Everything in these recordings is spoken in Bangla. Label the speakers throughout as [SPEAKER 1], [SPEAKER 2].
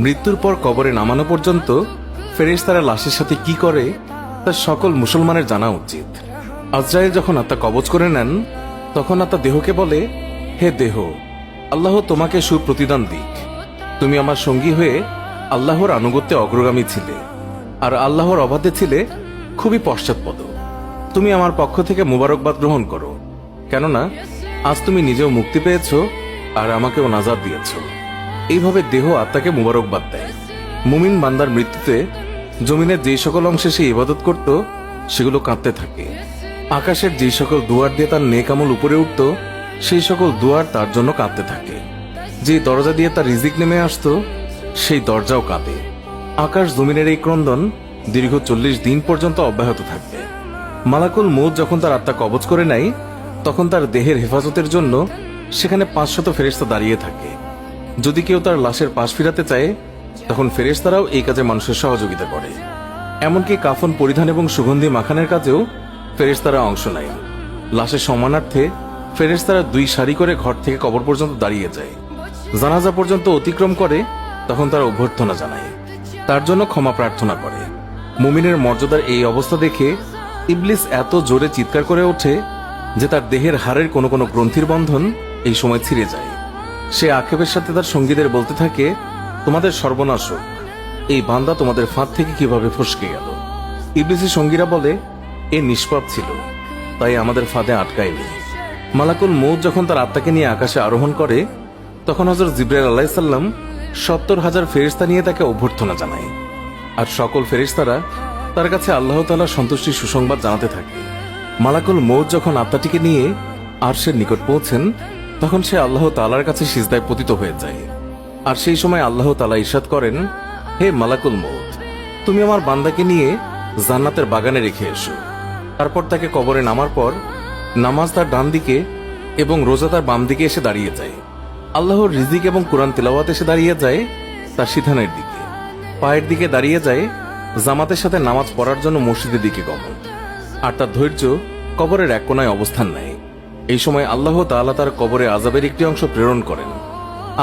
[SPEAKER 1] মৃত্যুর পর কবরে নামানো পর্যন্ত ফেরেশতারা লাশের সাথে কি করে তা সকল মুসলমানের জানা উচিত। আজরাইল যখন আত্মা কবজ করে নেন তখন আত্মা দেহকে বলে, হে দেহ, আল্লাহ তোমাকে সুপ্রতিদান দিক। তুমি আমার সঙ্গী হয়ে আল্লাহর আনুগত্যে অগ্রগামী ছিলে, আর আল্লাহর অবাধে ছিলে খুবই পশ্চাৎপদ। তুমি আমার পক্ষ থেকে মুবারকবাদ গ্রহণ করো, কেননা আজ তুমি নিজেও মুক্তি পেয়েছ আর আমাকেও নাজাত দিয়েছ। এইভাবে দেহ আত্মাকে মুবারকবাদ দেয়। মুমিন বান্দার মৃত্যুতে জমিনের যেই সকল অংশে সে ইবাদত করত সেগুলো কাঁদতে থাকে। আকাশের যেই সকল দুয়ার দিয়ে তার নেক আমল উপরে উঠত সেই সকল দুয়ার তার জন্য কাঁদতে থাকে। যে দরজা দিয়ে তার রিজিক নেমে আসতো সেই দরজাও কাঁদে। আকাশ জমিনের এই ক্রন্দন দীর্ঘ 40 দিন পর্যন্ত অব্যাহত থাকবে। মালাকুল মউত যখন তার আত্মা কবজ করে নেয় তখন তার দেহের হেফাজতের জন্য সেখানে 500 ফেরেশতা দাঁড়িয়ে থাকে। যদি কেউ তার লাশের পাশ ফিরাতে চায় তখন ফেরেশতারাও এই কাজে মানুষের সহযোগিতা করে। এমনকি কাফন পরিধান এবং সুগন্ধি মাখানের কাজেও ফেরেশতারা অংশ নেয়। লাশের সম্মানার্থে ফেরেশতারা 2 সারি করে ঘর থেকে কবর পর্যন্ত দাঁড়িয়ে যায়। জানাজা পর্যন্ত অতিক্রম করে তখন তারা অভ্যর্থনা জানায়, তার জন্য ক্ষমা প্রার্থনা করে। মুমিনের মর্যাদার এই অবস্থা দেখে ইবলিস এত জোরে চিৎকার করে ওঠে যে তার দেহের হাড়ের কোনো কোনো গ্রন্থির বন্ধন এই সময় ছিঁড়ে যায়। সে আক্ষেপের সাথে তার সঙ্গীদের বলতে থাকে, তোমাদের সর্বনাশ হোক, এই বান্দা তোমাদের ফাঁদ থেকে কিভাবে ফসকে গেল। ইবলিসের সঙ্গীরা বলে, এ নিষ্পাপ ছিল, তাই আমাদের ফাঁদে আটকায়নি। মালাকুল মউত যখন তার আত্মাকে নিয়ে আকাশে আরোহণ করে তখন হযরত জিবরাইল আলাইহিস সালাম 70,000 ফেরেশতা নিয়ে তাকে অভ্যর্থনা জানায়। আর সকল ফেরেশতারা তার কাছে আল্লাহ তাআলার সন্তুষ্টির সুসংবাদ জানাতে থাকে। মালাকুল মউত যখন আত্মাটিকে নিয়ে আরশের নিকট পৌঁছেন তখন সে আল্লাহ তাআলার কাছে সিজদায় পতিত হয়ে যায়। আর সেই সময় আল্লাহ তাআলা ইরশাদ করেন, হে মালাকুল মউত, তুমি আমার বান্দাকে নিয়ে জান্নাতের বাগানে রেখে এসো। তারপর তাকে কবরে নামার পর নামাজ তার ডান দিকে এবং রোজা তার বাম দিকে এসে দাঁড়িয়ে যায়। আল্লাহর রিজিক এবং কোরআন তেলাওয়াত এসে দাঁড়িয়ে যায় তার সিধানের দিকে। পায়ের দিকে দাঁড়িয়ে যায় জামাতের সাথে নামাজ পড়ার জন্য মসজিদের দিকে গমন। আর তার ধৈর্য কবরের এক কোনায় অবস্থান নেয়। এই সময় আল্লাহ তাআলা তার কবরে আযাবের একটি অংশ প্রেরণ করেন।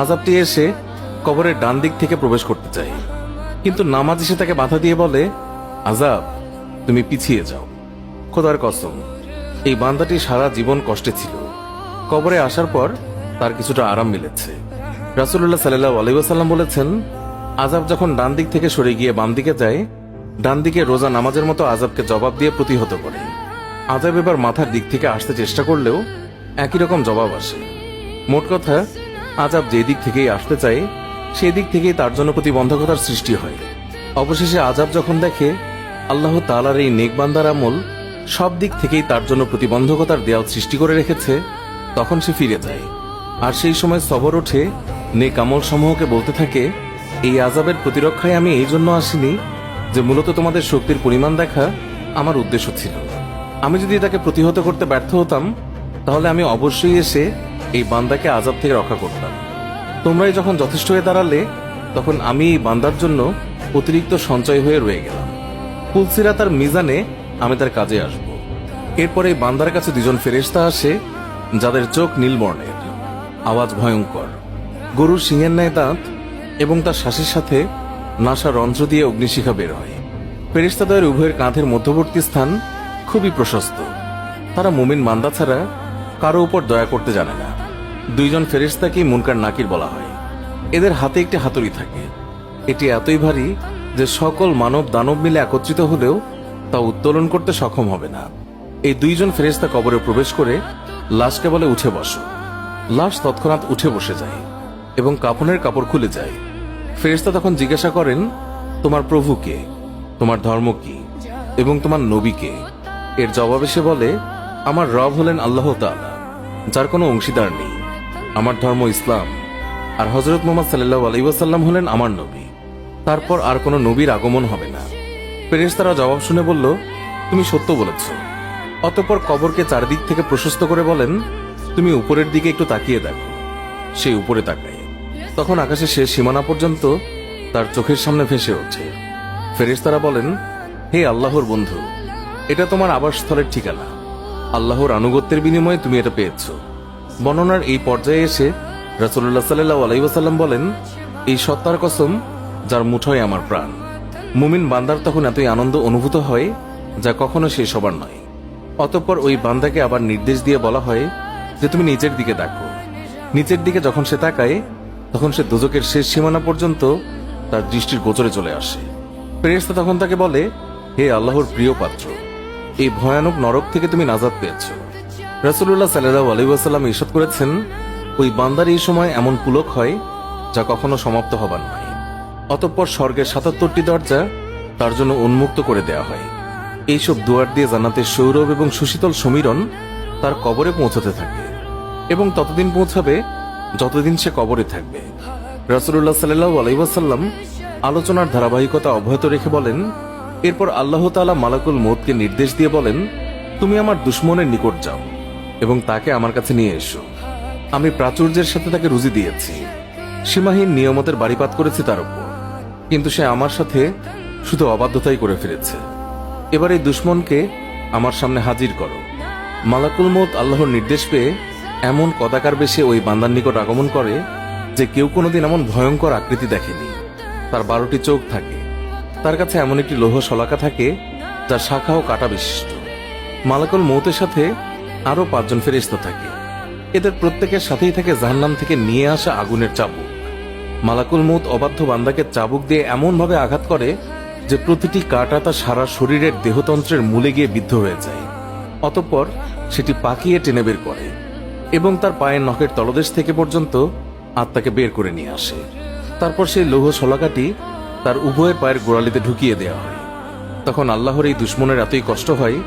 [SPEAKER 1] আযাবটি এসে কবরের ডান দিক থেকে প্রবেশ করতে চায়, কিন্তু নামাজ এসে তাকে বাধা দিয়ে বলে, আযাব, তুমি পিছিয়ে যাও। খোদার কসম, এই বান্দাটি সারা জীবন কষ্টে ছিল। কবরে আসার পর তার কিছুটা আরাম মিলেছে। রাসূলুল্লাহ সাল্লাল্লাহু আলাইহি ওয়াসাল্লাম বলেছেন, আযাব যখন ডান দিক থেকে সরে গিয়ে বাম দিকে যায়, ডান দিকে রোজা নামাজের মতো আযাবকে জবাব দিয়ে প্রতিহত করে। আযাব এবার মাথার দিক থেকে আসতে চেষ্টা করলেও একই রকম জবাব আসে। মোট কথা, আযাব যে দিক থেকেই আসতে চায় সেই দিক থেকেই তার জন্য প্রতিবন্ধকতার সৃষ্টি হয়। অবশেষে আযাব যখন দেখে আল্লাহ তাআলার এই নেক বান্দার আমল সব দিক থেকেই তার জন্য প্রতিবন্ধকতার দেয়াল সৃষ্টি করে রেখেছে, তখন সে ফিরে যায়। আর সেই সময় সবর ওঠে নেক আমল সমূহকে বলতে থাকে, এই আযাবের প্রতিরক্ষায় আমি এই জন্য আসিনি যে মূলত তোমাদের শক্তির পরিমাণ দেখা আমার উদ্দেশ্য ছিল। আমি যদি তাকে প্রতিহত করতে ব্যর্থ হতাম তাহলে আমি অবশ্যই এসে এই বান্দাকে আযাব থেকে রক্ষা করতাম। তোমরাই যখন যথেষ্ট হয়ে দাঁড়ালে তখন আমি এই বান্দার জন্য অতিরিক্ত সঞ্চয় হয়ে রয়ে গেলাম। পুলসিরা তার মিজানে আমি তার কাজে আসব। এরপরে এই বান্দার কাছে 2 জন ফেরেশতা আসে যাদের চোখ নীল বর্ণের, আওয়াজ ভয়ঙ্কর, গরুর সিংহের ন্যায় দাঁত এবং তার শ্বাসের সাথে নাসা রন্ধ্র দিয়ে অগ্নিশিখা বের হয়। ফেরেশতাদের উভয়ের কাঁধের মধ্যবর্তী স্থান খুবই প্রশস্ত। তারা মুমিন বান্দা ছাড়া কারো উপর দয়া করতে জানে না। 2 জন ফেরেশতাকে মুনকার নাকির বলা হয়। এদের হাতে একটি হাতুড়ি থাকে। এটি এতই ভারী যে সকল মানব দানব মিলে একত্রিত হলেও তা উত্তোলন করতে সক্ষম হবে না। এই 2 জন ফেরেশতা কবরে প্রবেশ করে লাশকে বলে, উঠে বসো। লাশ তৎক্ষণাৎ উঠে বসে যায় এবং কাফনের কাপড় খুলে যায়। ফেরেশতা তখন জিজ্ঞাসা করেন, তোমার প্রভু কে, তোমার ধর্ম কি এবং তোমার নবী কে? এর জবাবে সে বলে, আমার রব হলেন আল্লাহ তাআলা, যার কোনো অংশীদার নেই। আমার ধর্ম ইসলাম, আর হযরত মুহাম্মদ সাল্লাল্লাহু আলাইহি ওয়াসাল্লাম হলেন আমার নবী। তারপর আর কোনো নবীর আগমন হবে না। ফেরেশতারা জবাব শুনে বলল, তুমি সত্য বলেছ। অতঃপর কবরকে চারদিক থেকে প্রশস্ত করে বলেন, তুমি উপরের দিকে একটু তাকিয়ে দেখো। সেই উপরে তাকায়, তখন আকাশের শেষ সীমানা পর্যন্ত তার চোখের সামনে ভেসে ওঠে। ফেরেশতারা বলেন, হে আল্লাহর বন্ধু, এটা তোমার আবাসস্থলের ঠিকানা। আল্লাহর আনুগত্যের বিনিময়ে তুমি এটা পেয়েছ। বর্ণনার এই পর্যায়ে এসে রাসূলুল্লাহ সাল্লাল্লাহু আলাইহি ওয়াসাল্লাম বলেন, এই সত্তার কসম, যার মুঠোয় আমার প্রাণ। মুমিন বান্দার তখন এতই আনন্দ অনুভূত হয় যা কখনো শেষ হবার নয়। অতঃপর ওই বান্দাকে আবার নির্দেশ দিয়ে বলা হয় যে তুমি নিচের দিকে দেখো। নিচের দিকে যখন সে তাকায় তখন সে দোজখের শেষ সীমানা পর্যন্ত তার দৃষ্টির গোচরে চলে আসে। ফেরেশতা তখন তাকে বলে, হে আল্লাহর প্রিয় পাত্র, এই ভয়ানক নরক থেকে তুমি নাজাত পেয়েছ। রাসূলুল্লাহ সাল্লাল্লাহু আলাইহি ওয়াসাল্লাম ইরশাদ করেছেন, ওই বান্দার এই সময় এমন পুলক হয় যা কখনো সমাপ্ত হবার নয়। অতঃপর স্বর্গের ৭৭টি দরজা তার জন্য উন্মুক্ত করে দেয়া হয়। এইসব দুয়ার দিয়ে জান্নাতের সৌরভ এবং সুশীতল সমীরণ তার কবরে পৌঁছাতে থাকে এবং ততদিন পৌঁছাবে যতদিন সে কবরে থাকবে। রাসূলুল্লাহ সাল্লাল্লাহু আলাইহি ওয়াসাল্লাম আলোচনার ধারাবাহিকতা অব্যাহত রেখে বলেন, এরপর আল্লাহ তাআলা মালাকুল মউতকে নির্দেশ দিয়ে বলেন, তুমি আমার দুশমনের নিকট যাও এবং তাকে আমার কাছে নিয়ে এসো। আমি প্রাচুর্যের সাথে তাকে রুজি দিয়েছি, সীমাহীন নিয়ামতের বাড়িপাত করেছি তার উপর, কিন্তু সে আমার সাথে শুধু অবাধ্যতাই করে ফিরেছে। এবার এই দুশমনকে আমার সামনে হাজির করো। মালাকুল মউত আল্লাহর নির্দেশ পেয়ে এমন কদাকার বেশে ওই বান্দার নিকট আগমন করে যে কেউ কোনোদিন এমন ভয়ঙ্কর আকৃতি দেখেনি। তার 12টি চোখ থাকে, তার কাছে এমন একটি লৌহ শলাকা থাকে যা শাখা ও কাঁটা বিশিষ্ট। মালাকুল মউতের সাথে আরো 5 জন ফেরেশতা থাকে। এদের প্রত্যেকের সাথেই থাকে জাহান্নাম থেকে নিয়ে আসা আগুনের চাবুক। মালাকুল মউত অবাধ্য বান্দাকে চাবুক দিয়ে এমন ভাবে আঘাত করে যে প্রতিটি কাঁটা তার সারা শরীরের দেহতন্ত্রের মূলে গিয়ে বিদ্ধ হয়ে যায়। অতঃপর সেটি পাকিয়ে টেনে বের করে এবং তার পায়ের নখের তলদেশ থেকে পর্যন্ত আত্মাকে বের করে নিয়ে আসে। তারপর সেই লৌহ শলাকাটি তার উভয়ের পায়ের গোড়ালিতে ঢুকিয়ে দেওয়া হয়। তখন আল্লাহর এই দুশমনের এতই কষ্ট হয়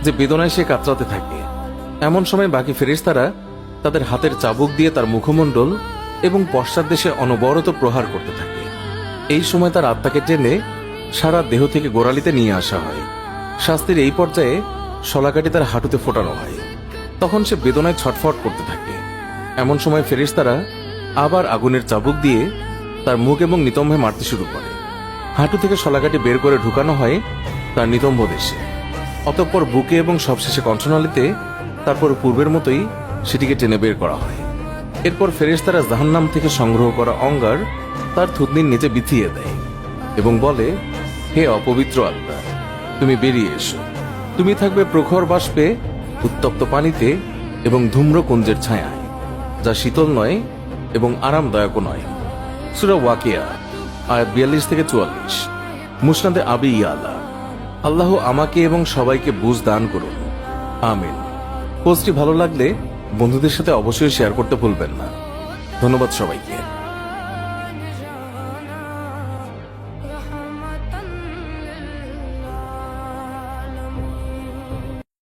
[SPEAKER 1] যে বেদনায় সে কাতরাতে থাকে। এমন সময় বাকি ফেরেশতারা তাদের হাতের চাবুক দিয়ে তার মুখমণ্ডল এবং পশ্চাৎ দেশে অনবরত প্রহার করতে থাকে। এই সময় তার আত্মাকে টেনে সারা দেহ থেকে গোড়ালিতে নিয়ে আসা হয়। শাস্তির এই পর্যায়ে শলাকাটি তার হাঁটুতে ফোটানো হয়। তখন সে বেদনায় ছটফট করতে থাকে। এমন সময় ফেরেশতারা আবার আগুনের চাবুক দিয়ে তার মুখ এবং নিতম্বে মারতে শুরু করে। হাঁটু থেকে শলাকাটি বের করে ঢুকানো হয় তার নিতম্ব দেশে, অতঃপর বুকে এবং সবশেষে কণ্ঠনালীতে, তারপর পূর্বের মতোই সেটিকে টেনে বের করা হয়। এরপর ফেরেশতারা জাহান্নাম থেকে সংগ্রহ করা অঙ্গার তার থুতনির নিচে বিছিয়ে দেয় এবং বলে, হে অপবিত্র আত্মা, তুমি বেরিয়ে এসো। তুমি থাকবে প্রখর বাষ্পে, উত্তপ্ত পানিতে এবং ধূম্রকুঞ্জের ছায়ায়, যা শীতল নয় এবং আরামদায়কও নয়। সূরা ওয়াকিয়া আয়াত 42 থেকে 44। মুসনাদে আবি ইয়ালা। আল্লাহ আমাকে এবং সবাইকে বুঝ দান করুন, আমিন। পোস্টটি ভালো লাগলে বন্ধুদের সাথে অবশ্যই শেয়ার করতে ভুলবেন না। ধন্যবাদ সবাইকে।